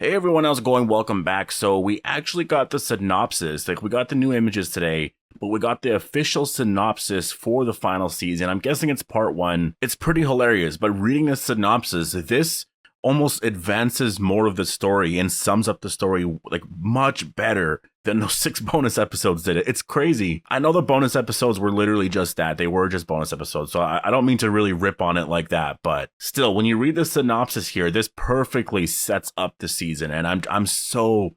Hey everyone, how's it going? Welcome back. So we actually got the synopsis, like we got the new images today, but we got the official synopsis for the final season. I'm guessing it's part one. It's pretty hilarious, but reading the synopsis, this almost advances more of the story and sums up the story like much better than those 6 bonus episodes did it. It's crazy. I know the bonus episodes were literally just that. They were just bonus episodes. So I don't mean to really rip on it like that, but still, when you read the synopsis here, this perfectly sets up the season. And I'm so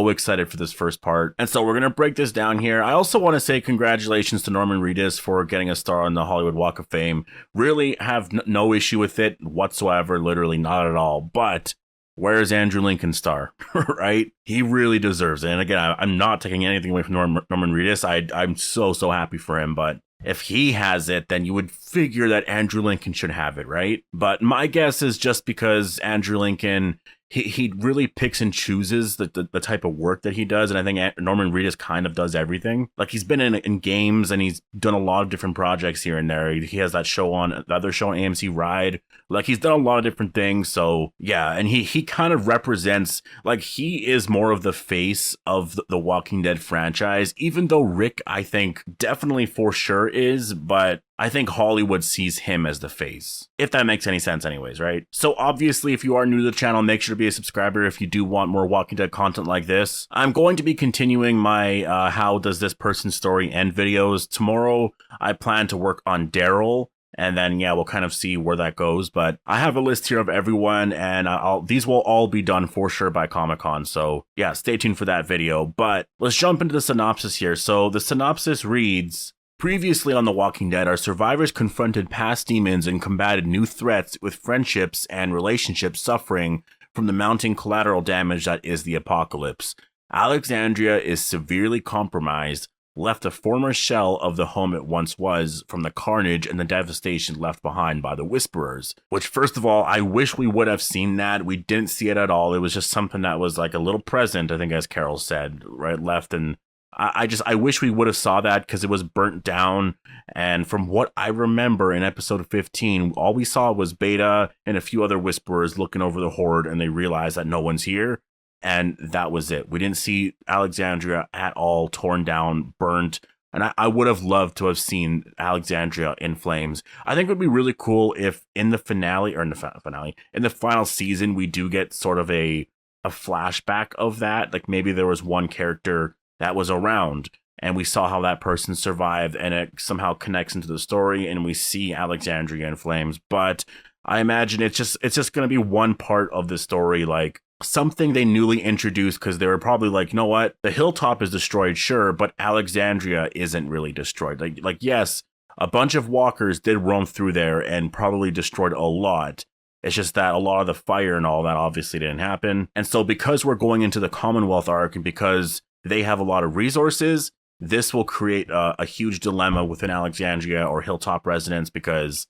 excited for this first part. And so we're going to break this down here. I also want to say congratulations to Norman Reedus for getting a star on the Hollywood Walk of Fame. Really have no issue with it whatsoever, literally not at all. But where's Andrew Lincoln's star, right? He really deserves it. And again, I'm not taking anything away from Norman Reedus. I'm so happy for him, but if he has it, then you would figure that Andrew Lincoln should have it, right? But my guess is just because Andrew Lincoln, he really picks and chooses the type of work that he does. And I think Norman Reedus kind of does everything. Like he's been in games and he's done a lot of different projects here and there. He has that show on, the other show on AMC, Ride. Like he's done a lot of different things. So yeah, and he kind of represents, like he is more of the face of the Walking Dead franchise, even though Rick, I think definitely for sure is, but I think Hollywood sees him as the face, if that makes any sense anyways, right? So obviously, if you are new to the channel, make sure to be a subscriber if you do want more Walking Dead content like this. I'm going to be continuing my how does this person's story end videos. Tomorrow, I plan to work on Daryl, and then, yeah, we'll kind of see where that goes. But I have a list here of everyone, and these will all be done for sure by Comic-Con. So, yeah, stay tuned for that video. But let's jump into the synopsis here. So the synopsis reads, previously on The Walking Dead, our survivors confronted past demons and combated new threats with friendships and relationships suffering from the mounting collateral damage that is the apocalypse. Alexandria is severely compromised, left a former shell of the home it once was from the carnage and the devastation left behind by the Whisperers. Which, first of all, I wish we would have seen that. We didn't see it at all. It was just something that was like a little present, I think, as Carol said, right, left. And I wish we would have saw that because it was burnt down. And from what I remember in episode 15, all we saw was Beta and a few other Whisperers looking over the horde, and they realized that no one's here. And that was it. We didn't see Alexandria at all, torn down, burnt. And I would have loved to have seen Alexandria in flames. I think it would be really cool if in the finale, or in the final season, we do get sort of a flashback of that. Like maybe there was one character that was around and we saw how that person survived and it somehow connects into the story and we see Alexandria in flames. But I imagine it's just going to be one part of the story, like something they newly introduced, because they were probably like, you know what, the hilltop is destroyed, sure, but Alexandria isn't really destroyed. Like yes, a bunch of walkers did roam through there and probably destroyed a lot. It's just that a lot of the fire and all that obviously didn't happen. And so because we're going into the Commonwealth arc and because they have a lot of resources, this will create a huge dilemma within Alexandria or Hilltop residents, because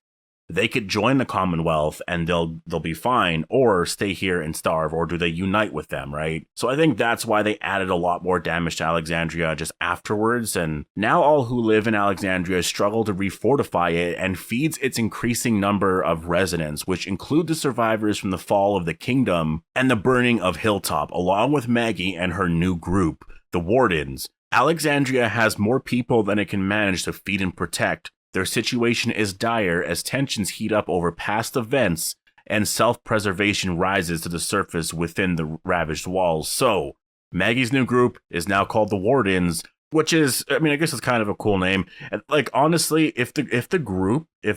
they could join the Commonwealth and they'll be fine, or stay here and starve, or do they unite with them, right? So I think that's why they added a lot more damage to Alexandria just afterwards, and now all who live in Alexandria struggle to refortify it and feeds its increasing number of residents, which include the survivors from the fall of the kingdom and the burning of Hilltop, along with Maggie and her new group, the Wardens. Alexandria has more people than it can manage to feed and protect. Their situation is dire as tensions heat up over past events and self-preservation rises to the surface within the ravaged walls. So, Maggie's new group is now called the Wardens, which is, I mean, I guess it's kind of a cool name. And like, honestly, if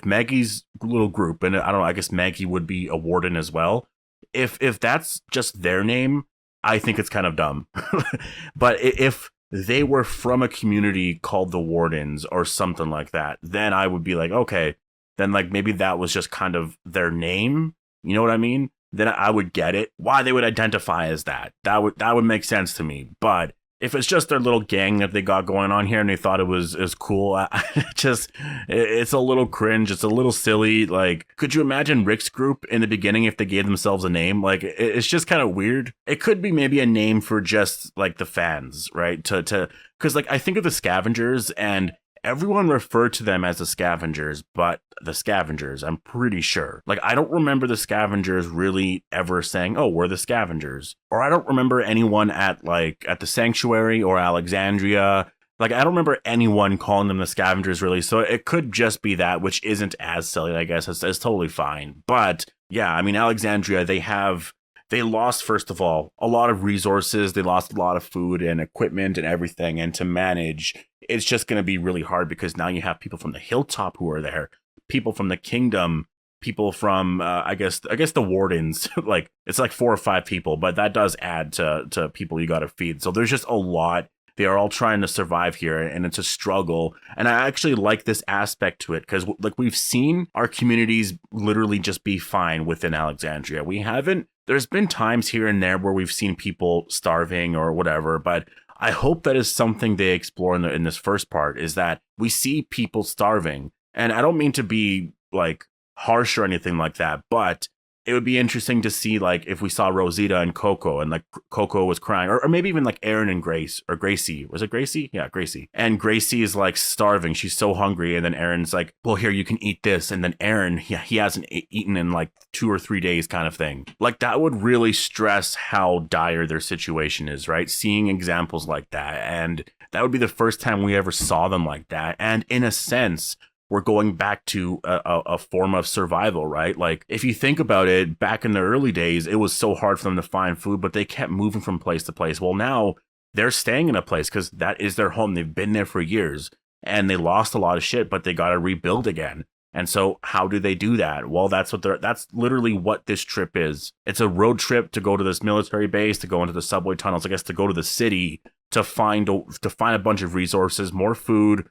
Maggie's little group, and I don't know, I guess Maggie would be a Warden as well. If that's just their name, I think it's kind of dumb. But if they were from a community called the Wardens or something like that, then I would be like, okay, then like maybe that was just kind of their name. You know what I mean? Then I would get it. Why they would identify as that. That would make sense to me. But if it's just their little gang that they got going on here and they thought it was cool, it's a little cringe. It's a little silly. Like, could you imagine Rick's group in the beginning if they gave themselves a name? Like, it's just kind of weird. It could be maybe a name for just like the fans, right? Because like I think of the Scavengers, and everyone referred to them as the scavengers, but the scavengers, I'm pretty sure. Like, I don't remember the scavengers really ever saying, oh, we're the scavengers. Or I don't remember anyone at the sanctuary or Alexandria. Like, I don't remember anyone calling them the scavengers, really. So it could just be that, which isn't as silly, I guess. It's totally fine. But yeah, I mean, Alexandria, they lost, first of all, a lot of resources. They lost a lot of food and equipment and everything. And to manage, it's just going to be really hard because now you have people from the hilltop who are there, people from the kingdom, people from, I guess the wardens. Like, it's like 4 or 5 people, but that does add to people you got to feed. So there's just a lot. They are all trying to survive here, and it's a struggle. And I actually like this aspect to it because, like, we've seen our communities literally just be fine within Alexandria. There's been times here and there where we've seen people starving or whatever, but I hope that is something they explore in this first part, is that we see people starving. And I don't mean to be like harsh or anything like that, but it would be interesting to see, like, if we saw Rosita and Coco, and like Coco was crying, or maybe even like Aaron and Grace, or Gracie. Was it Gracie? Yeah, Gracie. And Gracie is like starving. She's so hungry. And then Aaron's like, well, here, you can eat this. And then Aaron, he hasn't eaten in like 2 or 3 days kind of thing. Like, that would really stress how dire their situation is, right? Seeing examples like that. And that would be the first time we ever saw them like that. And in a sense, we're going back to a form of survival, right? Like, if you think about it, back in the early days, it was so hard for them to find food, but they kept moving from place to place. Well, now they're staying in a place because that is their home. They've been there for years, and they lost a lot of shit, but they got to rebuild again. And so how do they do that? Well, that's literally what this trip is. It's a road trip to go to this military base, to go into the subway tunnels, I guess, to go to the city, to find a bunch of resources, more food,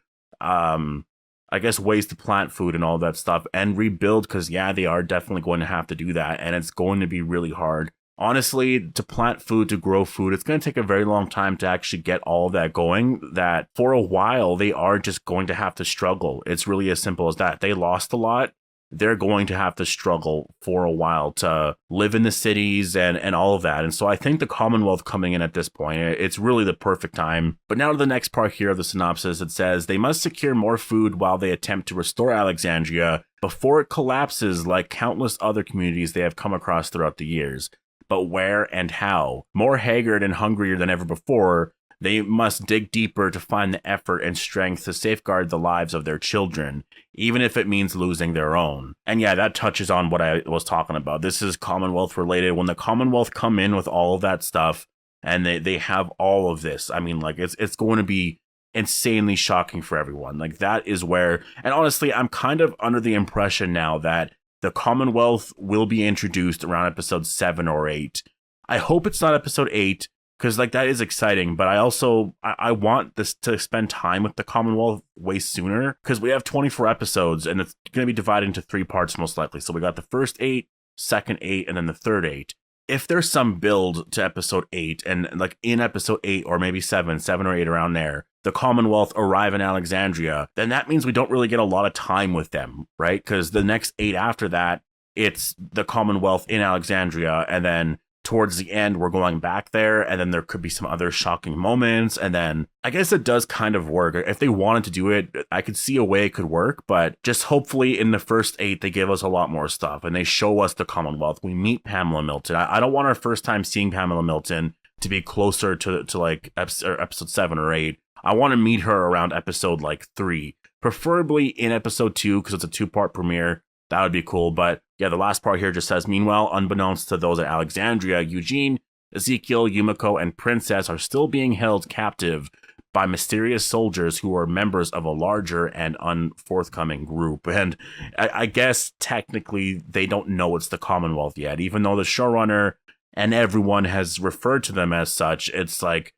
I guess ways to plant food and all that stuff, and rebuild, because yeah, they are definitely going to have to do that, and it's going to be really hard. Honestly, to plant food, to grow food, it's going to take a very long time to actually get all of that going, that for a while, they are just going to have to struggle. It's really as simple as that. They lost a lot. They're going to have to struggle for a while to live in the cities and all of that. And so I think the Commonwealth coming in at this point, it's really the perfect time. But now to the next part here of the synopsis, it says they must secure more food while they attempt to restore Alexandria before it collapses like countless other communities they have come across throughout the years. But where and how? More haggard and hungrier than ever before, they must dig deeper to find the effort and strength to safeguard the lives of their children, even if it means losing their own. And yeah, that touches on what I was talking about. This is Commonwealth related. When the Commonwealth come in with all of that stuff, and they have all of this, I mean, like, it's going to be insanely shocking for everyone. Like, that is where, and honestly, I'm kind of under the impression now that the Commonwealth will be introduced around episode 7 or 8. I hope it's not episode 8, because, like, that is exciting, but I want this to spend time with the Commonwealth way sooner, because we have 24 episodes, and it's going to be divided into 3 parts, most likely. So we got the first 8, second 8, and then the third 8. If there's some build to episode 8, and, like, in episode 8, or maybe 7 or 8 around there, the Commonwealth arrive in Alexandria, then that means we don't really get a lot of time with them, right? Because the next 8 after that, it's the Commonwealth in Alexandria, and then towards the end, we're going back there, and then there could be some other shocking moments, and then I guess it does kind of work. If they wanted to do it, I could see a way it could work, but just hopefully in the first 8, they give us a lot more stuff, and they show us the Commonwealth. We meet Pamela Milton. I don't want our first time seeing Pamela Milton to be closer to like episode 7 or 8. I want to meet her around episode like 3, preferably in episode 2, because it's a 2-part premiere. That would be cool. But yeah, the last part here just says, meanwhile, unbeknownst to those at Alexandria, Eugene, Ezekiel, Yumiko, and Princess are still being held captive by mysterious soldiers who are members of a larger and unforthcoming group. And I guess technically they don't know it's the Commonwealth yet, even though the showrunner and everyone has referred to them as such. It's like,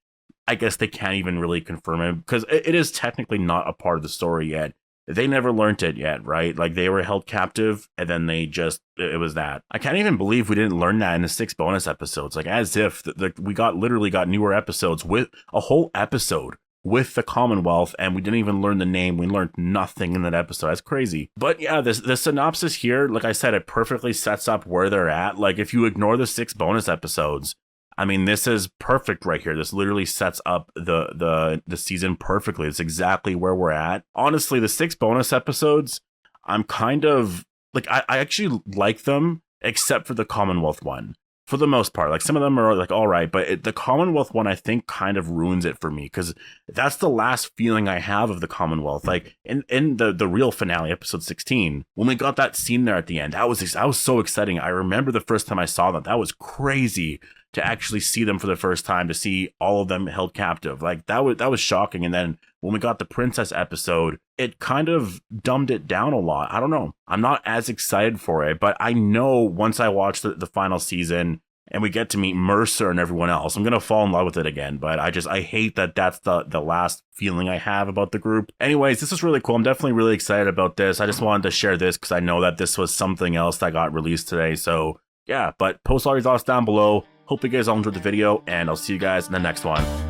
I guess they can't even really confirm it, because it is technically not a part of the story yet. They never learned it yet, right? Like, they were held captive, and then it was that. I can't even believe we didn't learn that in the 6 bonus episodes. Like, as if we literally got newer episodes with a whole episode with the Commonwealth, and we didn't even learn the name. We learned nothing in that episode. That's crazy. But yeah, the synopsis here, like I said, it perfectly sets up where they're at. Like, if you ignore the 6 bonus episodes, I mean, this is perfect right here. This literally sets up the season perfectly. It's exactly where we're at. Honestly, the 6 bonus episodes, I'm kind of like, I actually like them, except for the Commonwealth one. For the most part, like some of them are like all right, but the Commonwealth one I think kind of ruins it for me, because that's the last feeling I have of the Commonwealth. Like in the real finale, episode 16, when we got that scene there at the end, that was so exciting. I remember the first time I saw that was crazy to actually see them for the first time, to see all of them held captive. Like that was shocking. And then when we got the princess episode, it kind of dumbed it down a lot. I don't know. I'm not as excited for it, but I know once I watch the final season and we get to meet Mercer and everyone else, I'm going to fall in love with it again. But I hate that that's the last feeling I have about the group. Anyways, this is really cool. I'm definitely really excited about this. I just wanted to share this because I know that this was something else that got released today. So yeah, but post all your thoughts down below. Hope you guys all enjoyed the video, and I'll see you guys in the next one.